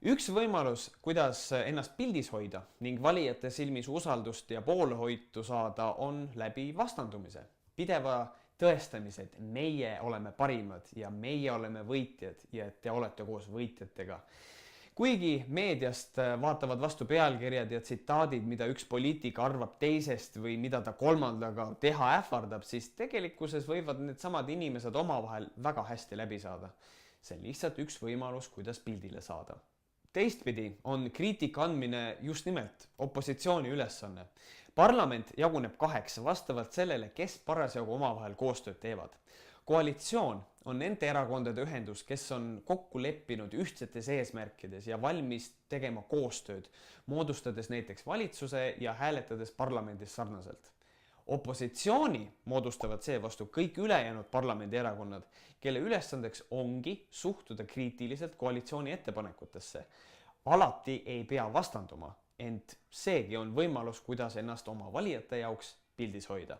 Üks võimalus, kuidas ennast pildis hoida ning valijate silmis usaldust ja poolehoitu saada, on läbi vastandumise. Pideva tõestamise, et meie oleme parimad ja meie oleme võitjad ja et te olete koos võitjatega. Kuigi meediast vaatavad vastu pealkirjad ja tsitaadid, mida üks poliitik arvab teisest või mida ta kolmandaga teha ähvardab, siis tegelikkuses võivad need samad inimesed omavahel väga hästi läbi saada. See on lihtsalt üks võimalus, kuidas pildile saada. Teistpidi on kriitika andmine just nimelt opositsiooni ülesanne. Parlament jaguneb kaheks vastavalt sellele, kes parasjagu omavahel koostööd teevad. Koalitsioon on nende erakondade ühendus, kes on kokku leppinud ühtsetes eesmärkides ja valmis tegema koostööd, moodustades näiteks valitsuse ja hääletades parlamendis sarnaselt. Opositsiooni moodustavad seevastu kõik ülejäänud parlamendierakonnad, kelle ülesandeks ongi suhtuda kriitiliselt koalitsiooni ettepanekutesse. Alati ei pea vastanduma, ent seegi on võimalus, kuidas ennast oma valijate jaoks pildis hoida.